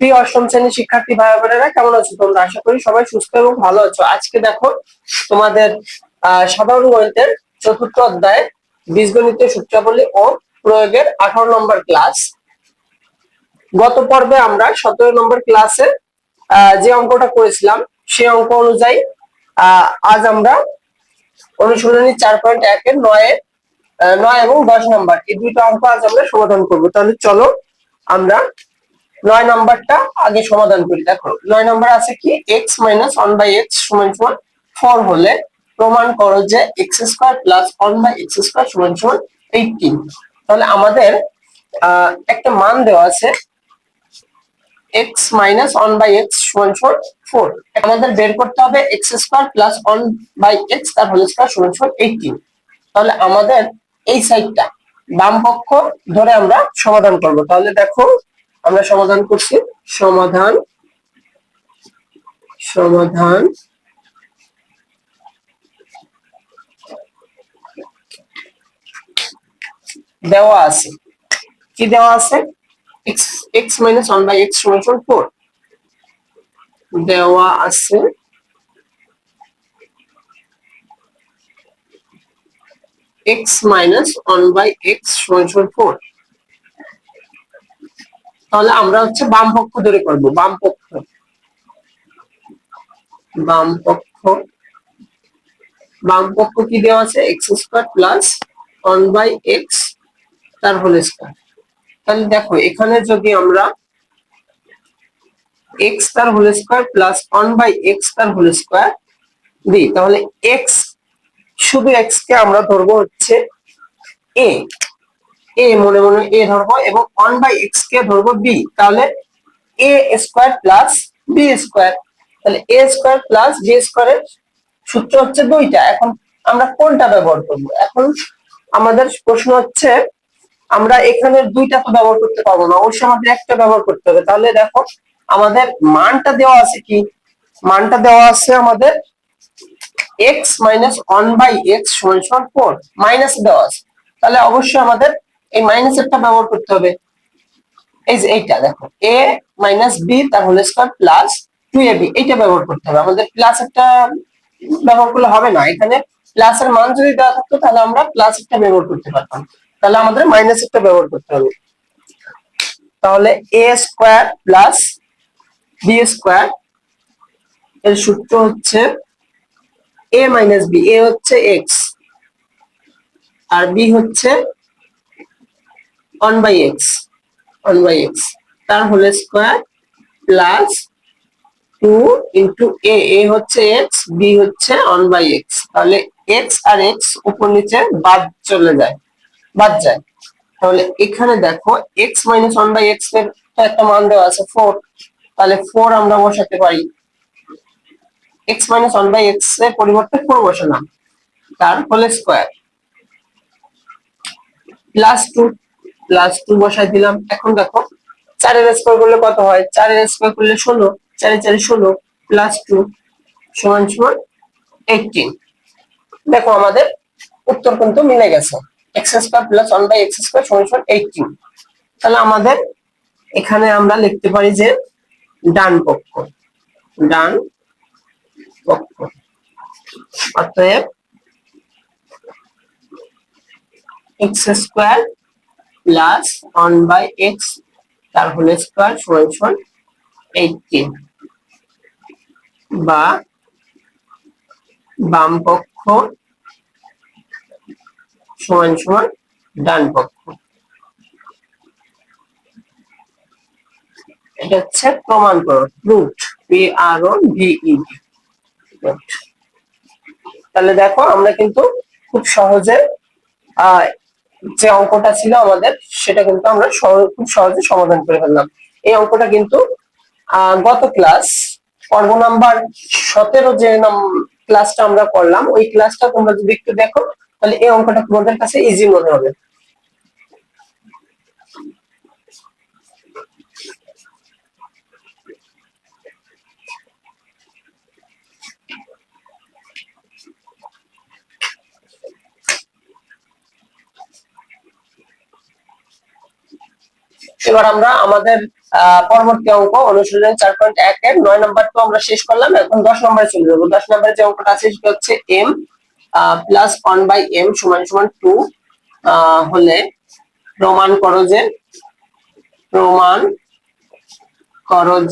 প্রিয় অষ্টম শ্রেণীর শিক্ষার্থী ভাই বোনেরা, কেমন আছো তোমরা? আশা করি সবাই সুস্থ এবং ভালো আছো। আজকে দেখো তোমাদের সাধারণ গণিতের চতুর্থ অধ্যায় বীজগণিতের সূত্রাবলী ও প্রয়োগের 18 নম্বর ক্লাস। গত পর্বে আমরা 17 নম্বর ক্লাসে যে অঙ্কটা করেছিলাম সেই অঙ্ক অনুযায়ী আজ আমরা অনুশীলনী 4.1 এর 9 এবং 10 নম্বর এই দুইটা অঙ্ক আজ আমরা সমাধান করব। তাহলে চলো আমরা 9 নাম্বারটা আগে সমাধান করি। দেখো 9 নাম্বার আছে কি, x - 1/x = 4 হলে প্রমাণ করো যে x² + 1/x² = 18। তাহলে আমাদের একটা মান দেওয়া আছে x - 1/x = 4। আমাদের বের করতে হবে x² + 1/x তার হোল স্কয়ার = 18। তাহলে আমাদের এই সাইডটা বাম পক্ষ ধরে আমরা সমাধান করব। তাহলে দেখো আমরা সমাধান করছি। সমাধান দেওয়া আছে, কি দেওয়া আছে, x - 1/x = 4 দেওয়া আছে। x - 1/x = 4। তাহলে আমরা হচ্ছে বাম পক্ষ ধরে করব। বাম পক্ষ কি দেওয়া আছে, x² + 1/x তার হোল স্কয়ার। তাহলে দেখো এখানে যদি আমরা x তার হোল স্কয়ার + 1/x তার হোল স্কয়ার দিই, তাহলে x, শুধু x কে আমরা ধরবো হচ্ছে a মনে মনে a ধরবো, এবং 1/x কে ধরবো b। তাহলে a² + b²। তাহলে a² + b² এর সূত্র হচ্ছে দুইটা। এখন আমরা কোনটা ব্যবহার করব? এখন আমাদের প্রশ্ন হচ্ছে আমরা এখানে দুইটা তো ব্যবহার করতে পারবো না, অবশ্যই আমাদের একটা ব্যবহার করতে হবে। তাহলে দেখো আমাদের মানটা দেওয়া আছে কি, মানটা দেওয়া আছে আমাদের x - 1/x = 4 মাইনাস দেওয়া আছে। তাহলে অবশ্যই আমাদের এই মাইনাসেরটা ব্যবহার করতে হবে। এই যে এইটা দেখো, a - b তার হোল স্কয়ার প্লাস 2ab, এইটা ব্যবহার করতে হবে। আমাদের প্লাস একটা ব্যবহার করলে হবে না, এখানে প্লাস এর মান যদি দেওয়া থাকতো তাহলে আমরা প্লাস একটা ব্যবহার করতে পারতাম। তাহলে আমাদের মাইনাস একটা ব্যবহার করতে হবে। তাহলে a² + b² এর সূত্র হচ্ছে a - b। a হচ্ছে x আর b হচ্ছে 1/x তার whole square plus 2 into a হচ্ছে x, b হচ্ছে 1/x। তাহলে x আর x উপর নিচে বাদ যায়। তাহলে এখানে দেখো x - 1/x এর একটা মান দেওয়া আছে 4। তাহলে 4 আমরা বসাতে পারি। x - 1/x এর পরিবর্তে 4 বসালাম, তার হোল স্কয়ার প্লাস 2 বসাই দিলাম। এখন দেখো 4 এর স্কয়ার করলে কত হয়, 4 এর স্কয়ার করলে 16, 4 এর 16 প্লাস 2 = 18। দেখো আমাদের উত্তর কিন্তু মিলে গেছে, x² + 1/x² = 18। তাহলে আমাদের এখানে আমরা লিখতে পারি যে ডান পক্ষ অতএব x² + 1/x তার হোল স্কয়ার = 18, বা বাম পক্ষ = ডান পক্ষ। এটা হচ্ছে প্রমাণ করো, প্রুফড, PROVED। তাহলে দেখো আমরা কিন্তু খুব সহজে যে অঙ্কটা ছিল আমাদের সেটা কিন্তু আমরা খুব সহজে সমাধান করে ফেললাম। এই অঙ্কটা কিন্তু গত ক্লাস পর্ব নাম্বার 17 যে ক্লাসটা আমরা করলাম, ওই ক্লাসটা তোমরা যদি একটু দেখো তাহলে এই অঙ্কটা তোমাদের কাছে ইজি মনে হবে। এবার আমরা আমাদের পরবর্তী অঙ্ক অনুশীলন 4.1 এর 9 নাম্বার তো আমরা শেষ করলাম, এখন 10 নম্বরে চলে যাবো। 10 নম্বরে যে অঙ্কটা আছে সেটা হচ্ছে m প্লাস 1/m সমান সমান 2 হলে প্রমাণ করো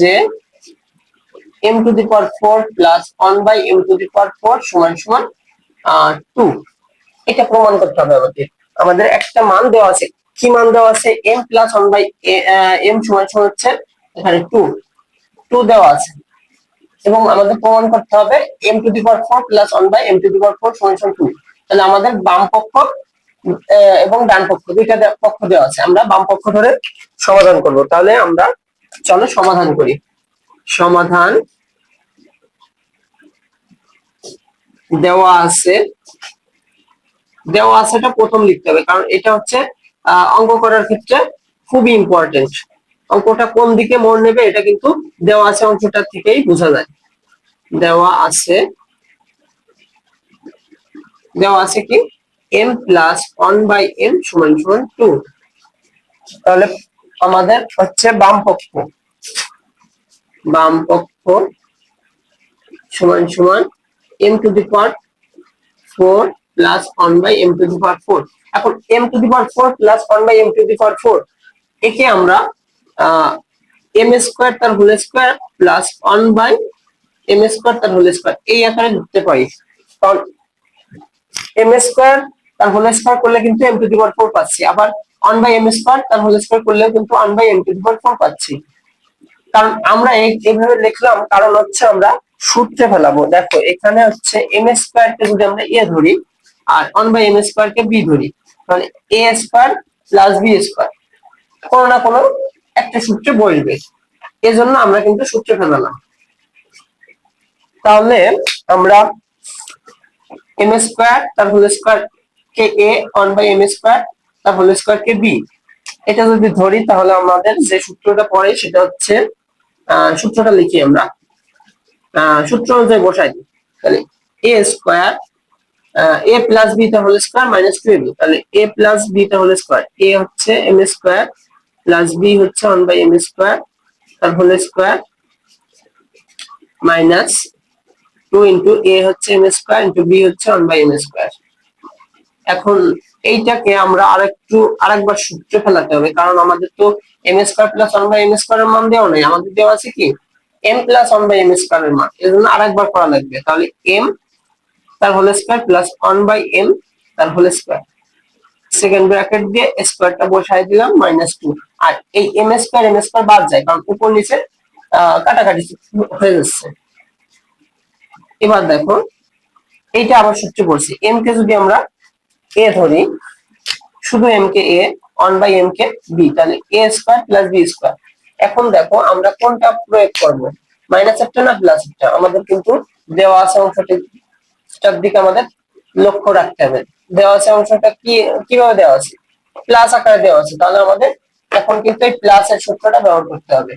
যে m to the power 4 plus 1/m to the power 4 সমান সমান 2। এটা প্রমাণ করতে হবে আমাদের। আমাদের একটা মান দেওয়া আছে, কি মান দেওয়া আছে? m প্লাস 1/m সমান সমান হচ্ছে এখানে 2 দেওয়া আছে, এবং আমাদের প্রমাণ করতে হবে m to the power 4 plus 1/m to the power 4 সমান সমান 2। তাহলে আমাদের বাম পক্ষ এবং ডান পক্ষ দুইটা পক্ষ দেওয়া আছে, আমরা বাম পক্ষ ধরে সমাধান করব। তাহলে আমরা চলো সমাধান করি। সমাধান দেওয়া আছে, এটা প্রথম লিখতে হবে, কারণ এটা হচ্ছে অঙ্ক করার ক্ষেত্রে খুবই ইম্পর্টেন্ট। অঙ্কটা কোন দিকে মোড় নেবে এটা কিন্তু দেওয়া আছে অংশটা থেকেই বোঝা যায়। দেওয়া আছে কি m প্লাস 1/m সমান সমান 2। তাহলে আমাদের হচ্ছে বাম পক্ষ সমান সমান m to the power 4 plus 1/m to the power 4। এখন m to the power 4 plus 1/m to the power 4 একে আমরা m স্কয়ার তার whole square plus 1/m square তার হোল স্কয়ার এই আকারে লিখতে পারি। কারণ m স্কয়ার তার হোল স্কয়ার করলে কিন্তু m টু দি পাওয়ার 4 পাচ্ছি, আবার 1/m স্কয়ার তার হোল স্কয়ার করলেও কিন্তু 1/m টু দি পাওয়ার 4 পাচ্ছি। কারণ আমরা এইভাবে লিখলাম কারণ হচ্ছে আমরা সূত্রে ফেলাবো। দেখো এখানে হচ্ছে m স্কয়ার কে যদি আমরা a ধরি আর 1/m স্কয়ার কে b ধরি, তাহলে a square plus b square কোনো না কোনো একটা সূত্রে বসবে, এজন্য আমরা কিন্তু সূত্রে ফেলালাম। তাহলে আমরা m স্কয়ার তার হোল স্কয়ার কে a 1/m স্কয়ার তার হোল স্কয়ার কে b এটা যদি ধরি, তাহলে আমাদের যে সূত্রটা পড়ে সেটা হচ্ছে সূত্রটা লিখি আমরা, সূত্র অনুযায়ী বসাই দিই। তাহলে a square a plus b তার হোল স্কয়ার মাইনাস 2ab, তাহলে a প্লাস b তার হোল স্কয়ার, a হচ্ছে m স্কয়ার প্লাস b হচ্ছে 1/m স্কয়ার তার whole square minus 2 into a হচ্ছে m স্কয়ার ইনটু b হচ্ছে 1/m স্কয়ার। এখন এইটাকে আমরা আরেকবার সূত্রে ফেলাতে হবে, কারণ আমাদের তো m square plus 1/m square এর মান দেওয়া নেই, আমাদের দেওয়া আছে কি m প্লাস 1/m স্কয়ার এর মান, এজন্য আরেকবার করা লাগবে। তাহলে m তার হোল স্কয়ার প্লাস 1/m তার হোল স্কয়ার, সেকেন্ড ব্র্যাকেট দিয়ে স্কয়ারটা বসাই দিলাম মাইনাস 2, আর এই m স্কয়ার বাদ যায় কারণ উপর নিচে কাটাকাটি হয়ে যাচ্ছে। এবার দেখো এইটা আবার সূত্রে পড়ছি, m কে যদি আমরা a ধরি, শুধু m K a 1/m K b, তাহলে a square plus b square. এখন দেখো আমরা কোনটা প্রয়োগ করব, মাইনাস একটা না প্লাস একটা? আমাদের কিন্তু দেওয়া আছে অংশটার দিকে আমাদের লক্ষ্য রাখতে হবে। দেওয়া আছে অংশটা কিভাবে দেওয়া আছে? প্লাস আকারে দেওয়া আছে, তাহলে আমাদের এখন কিন্তু এই প্লাস এর সূত্রটা ব্যবহার করতে হবে,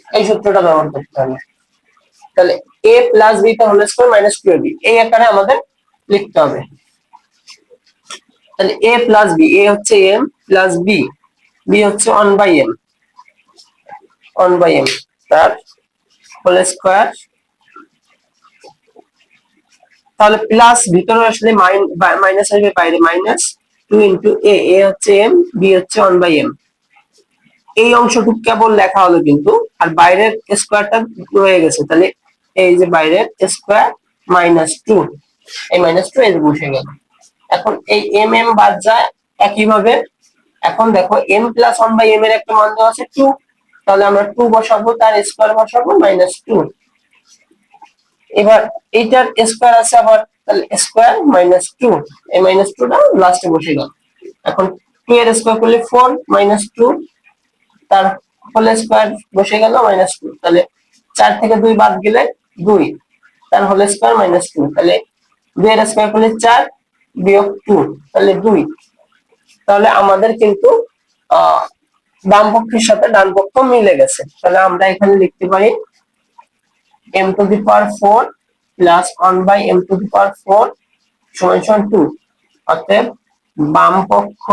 এই সূত্রটা ব্যবহার করতে হবে। তাহলে a প্লাস b টা হোল স্কয়ার মাইনাস 2ab এই আকারে আমাদের লিখতে হবে। তাহলে a প্লাস b, a হচ্ছে m প্লাস b, b হচ্ছে 1/m তার হোল স্কয়ার, তাহলে প্লাস ভিতরে আসলে মাইনাস আসবে বাইরে, মাইনাস 2 ইনটু a, a হচ্ছে m, b হচ্ছে 1/m। এই অংশটুকু কেবল লেখা হলো কিন্তু, আর বাইরের স্কয়ারটা রয়ে গেছে, তাহলে এই যে বাইরের স্কয়ার মাইনাস 2, এই মাইনাস 2 এই বসে গেল। এখন এই m বাদ যায় একইভাবে। এখন দেখো m প্লাস 1/m এর একটা মান দেওয়া আছে 2, তাহলে আমরা 2 বসাবো, তার স্কয়ার বসাবো মাইনাস 2। এবার এইটার স্কয়ার আছে আবার, তাহলে স্কয়ার মাইনাস 2, এই মাইনাস 2 টা লাস্টে বসে গেল। এখন 2 এর স্কয়ার করলে 4 মাইনাস 2 তার হোল স্কয়ার বসে গেল মাইনাস 2, তাহলে 4 থেকে 2 বাদ গেলে 2 তার হোল স্কয়ার মাইনাস 2, তাহলে 2 এর স্কয়ার করলে 4 বিয়োগ 2 তাহলে 2। তাহলে আমাদের কিন্তু বাম পক্ষের সাথে ডান পক্ষ মিলে গেছে। তাহলে আমরা এখানে লিখতে পারি m to the power 4 plus 1/m to the power 4 সমান সমান 2। অতএব বাম পক্ষ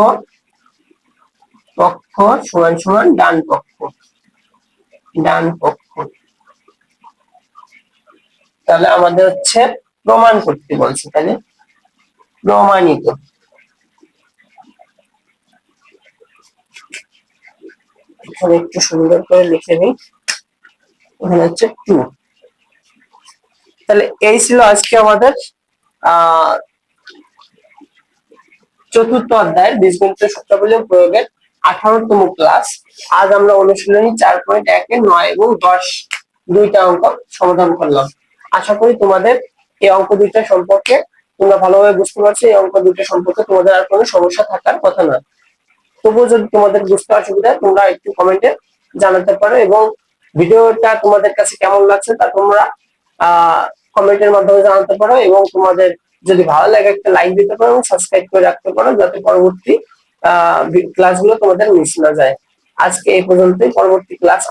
সমান সমান ডান পক্ষ। ডান পক্ষ। তাহলে আমাদের হচ্ছে প্রমাণ করতে বলছে, তাহলে প্রমাণিত। এখানে একটু সুন্দর করে লিখে নিই, এখানে হচ্ছে টু। তাহলে এই ছিল আজকে আমাদের আহ চতুর্থ অধ্যায়ের বীজগণিতের সূত্রাবলী ও প্রয়োগের 18তম ক্লাস। আজ আমরা অনুশীলনী 4.1 9 এবং 10 দুইটা অঙ্ক সমাধান করলাম। আশা করি তোমাদের এই অঙ্ক দুইটা সম্পর্কে তোমরা ভালোভাবে বুঝতে পারছো। এই অঙ্ক দুইটা সম্পর্কে তোমাদের আর কোনো সমস্যা থাকার কথা না। তবুও যদি তোমাদের বুঝতে অসুবিধা হয় তোমরা একটু কমেন্টে জানাতে পারো, এবং ভিডিওটা তোমাদের কাছে কেমন লাগছে তা তোমরা কমেন্টের মাধ্যমে জানাতে পারো, এবং তোমাদের যদি ভালো লাগে একটা লাইক দিতে পারো এবং সাবস্ক্রাইব করে রাখতে পারো, যাতে পরবর্তী ক্লাসগুলো তোমাদের মিস না যায়। আজকে এই পর্যন্তই। পরবর্তী ক্লাস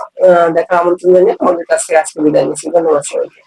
দেখার আমন্ত্রণ জানিয়ে তোমাদের কাছ থেকে আজকে বিদায় নিচ্ছি। ধন্যবাদ সবাইকে।